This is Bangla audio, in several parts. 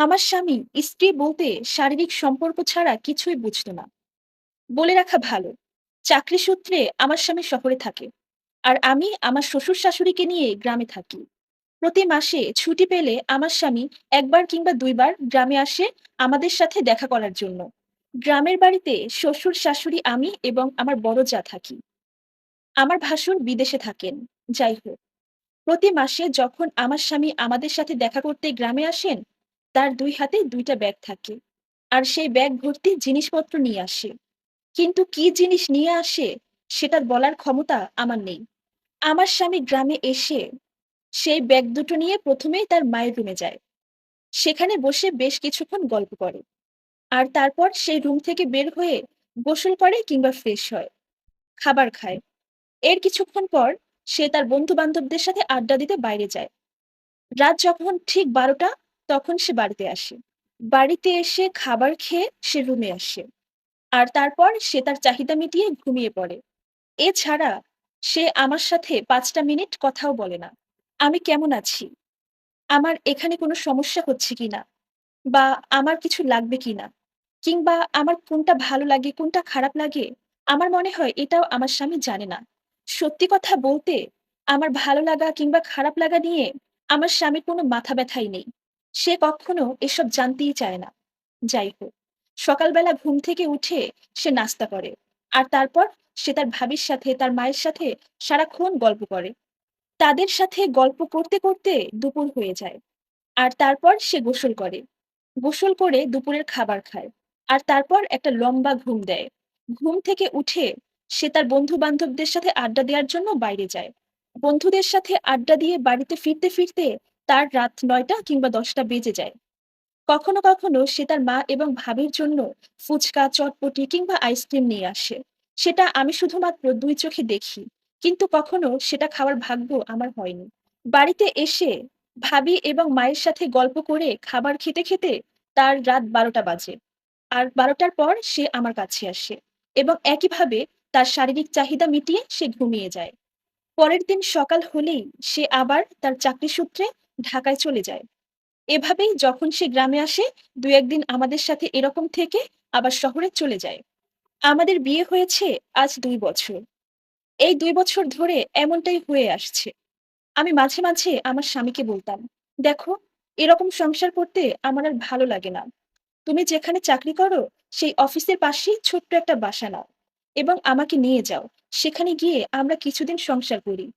আমার স্বামী স্ত্রী বলতে শারীরিক সম্পর্ক ছাড়া কিছুই বুঝতো না। বলে রাখা ভালো, চাকরি সূত্রে আমার স্বামী শহরে থাকে, আর আমি আমার শ্বশুর শাশুড়িকে নিয়ে গ্রামে থাকি। প্রতি মাসে ছুটি পেলে আমার স্বামী একবার কিংবা দুইবার গ্রামে আসে আমাদের সাথে দেখা করার জন্য। গ্রামের বাড়িতে শ্বশুর শাশুড়ি আমি এবং আমার বড় যা থাকি। আমার ভাসুর বিদেশে থাকেন। যাই হোক, প্রতি মাসে যখন আমার স্বামী আমাদের সাথে দেখা করতে গ্রামে আসেন, তার দুই হাতে দুইটা ব্যাগ থাকে, আর সেই ব্যাগ ভর্তি জিনিসপত্র নিয়ে আসে। কিন্তু কি জিনিস নিয়ে আসে সেটা বলার ক্ষমতা আমার নেই। আমার স্বামী গ্রামে এসে সেই ব্যাগ দুটো নিয়ে প্রথমেই তার মায়ের রুমে যায়। সেখানে বসে বেশ কিছুক্ষণ গল্প করে, আর তারপর সেই রুম থেকে বের হয়ে গোসল করে কিংবা ফ্রেশ হয়, খাবার খায়। এর কিছুক্ষণ পর সে তার বন্ধু বান্ধবদের সাথে আড্ডা দিতে বাইরে যায়। রাত যখন ঠিক ১২টা, তখন সে বাড়িতে আসে। বাড়িতে এসে খাবার খেয়ে সে রুমে আসে, আর তারপর সে তার চাহিদা মিটিয়ে ঘুমিয়ে পড়ে। এছাড়া সে আমার সাথে ৫টা মিনিট কথাও বলে না। আমি কেমন আছি, আমার এখানে কোনো সমস্যা হচ্ছে কিনা, বা আমার কিছু লাগবে কিনা, কিংবা আমার কোনটা ভালো লাগে কোনটা খারাপ লাগে, আমার মনে হয় এটাও আমার স্বামী জানে না। সত্যি কথা বলতে, আমার ভালো লাগা কিংবা খারাপ লাগা নিয়ে আমার স্বামীর কোনো মাথা ব্যথাই নেই। সে কখনো এসব জানতেই চায় না। যাই হোক, সকালবেলা ঘুম থেকে উঠে সে নাস্তা করে, আর তারপর সে তার ভাবির সাথে তার মায়ের সাথে সারাক্ষণ গল্প করে। তাদের সাথে গল্প করতে করতে দুপুর হয়ে যায়, আর তারপর সে গোসল করে। গোসল করে দুপুরের খাবার খায়, আর তারপর একটা লম্বা ঘুম দেয়। ঘুম থেকে উঠে সে তার বন্ধু বান্ধবদের সাথে আড্ডা দেওয়ার জন্য বাইরে যায়। বন্ধুদের সাথে আড্ডা দিয়ে বাড়িতে ফিরতে ফিরতে তার রাত ৯টা কিংবা ১০টা বেজে যায়। কখনো কখনো সে তার মা এবং ভাবির জন্য ফুচকা, চটপটি কিংবা আইসক্রিম নিয়ে আসে। সেটা আমি শুধুমাত্র দুই চোখে দেখি, কিন্তু কখনো সেটা খাওয়ার ভাগ্য আমার হয়নি। বাড়িতে এসে ভাবি এবং মায়ের সাথে গল্প করে খাবার খেতে খেতে তার রাত ১২টা বাজে। আর ১২টার পর সে আমার কাছে আসে, এবং একইভাবে তার শারীরিক চাহিদা মিটিয়ে সে ঘুমিয়ে যায়। পরের দিন সকাল হলেই সে আবার তার চাকরি সূত্রে ঢাকায় চলে যায়। এভাবেই যখন সে গ্রামে আসে, ২-১ দিন আমাদের সাথে এরকম থেকে আবার শহরে চলে যায়। আমাদের বিয়ে হয়েছে আজ ২ বছর। এই ২ বছর ধরে এমনটাই হয়ে আসছে। আমি মাঝে মাঝে আমার স্বামীকে বলতাম, "দেখো, এরকম সংসার করতে আমার আর ভালো লাগে না। তুমি যেখানে চাকরি করো সেই অফিসের পাশেই ছোট্ট একটা বাসা নাও, এবং আমাকে নিয়ে যাও। সেখানে গিয়ে আমরা কিছুদিন সংসার করি।"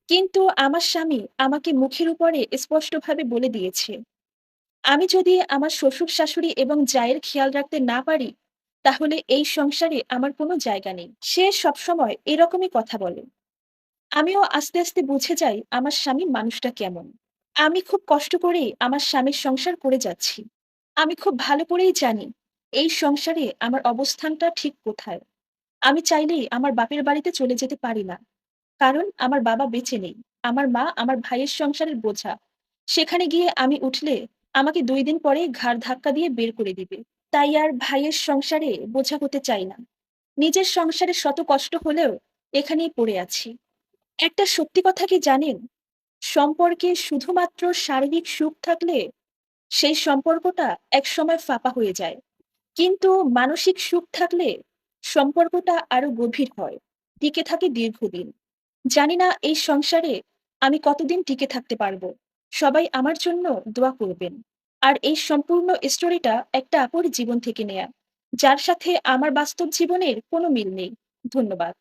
কিন্তু আমার স্বামী আমাকে মুখের উপরে স্পষ্টভাবে বলে দিয়েছে, আমি যদি আমার শ্বশুর-শাশুড়ি এবং জায়ের খেয়াল রাখতে না পারি, তাহলে এই সংসারে আমার কোনো জায়গা নেই। সে সবসময় এরকমই কথা বলে। আমিও আস্তে আস্তে বুঝে যাই আমার স্বামী মানুষটা কেমন। আমি খুব কষ্ট করেই আমার স্বামীর সংসার করে যাচ্ছি। আমি খুব ভালো করেই জানি এই সংসারে আমার অবস্থানটা ঠিক কোথায়। আমি চাইলেই আমার বাপের বাড়িতে চলে যেতে পারি না। কারণ আমার বাবা বেঁচে নেই। আমার মা আমার ভাইয়ের সংসারের বোঝা। সেখানে গিয়ে আমি উঠলে আমাকে ২ দিন পরেই ঘাড় ধাক্কা দিয়ে বের করে দিবে। তাই আর ভাইয়ের সংসারে বোঝা হতে চাই না। নিজের সংসারে শত কষ্ট হলেও এখানেই পড়ে আছি। একটা সত্যি কথা কি জানেন? সম্পর্কে শুধুমাত্র শারীরিক সুখ থাকলে সেই সম্পর্কটা একসময় ফাঁপা হয়ে যায়। কিন্তু মানসিক সুখ থাকলে সম্পর্কটা আরো গভীর হয়, টিকে থাকে দীর্ঘদিন। জানি না এই সংসারে আমি কতদিন টিকে থাকতে পারবো। সবাই আমার জন্য দোয়া করবেন। আর এই সম্পূর্ণ স্টোরিটা একটা আপুর জীবন থেকে নেয়া, যার সাথে আমার বাস্তব জীবনের কোনো মিল নেই। ধন্যবাদ।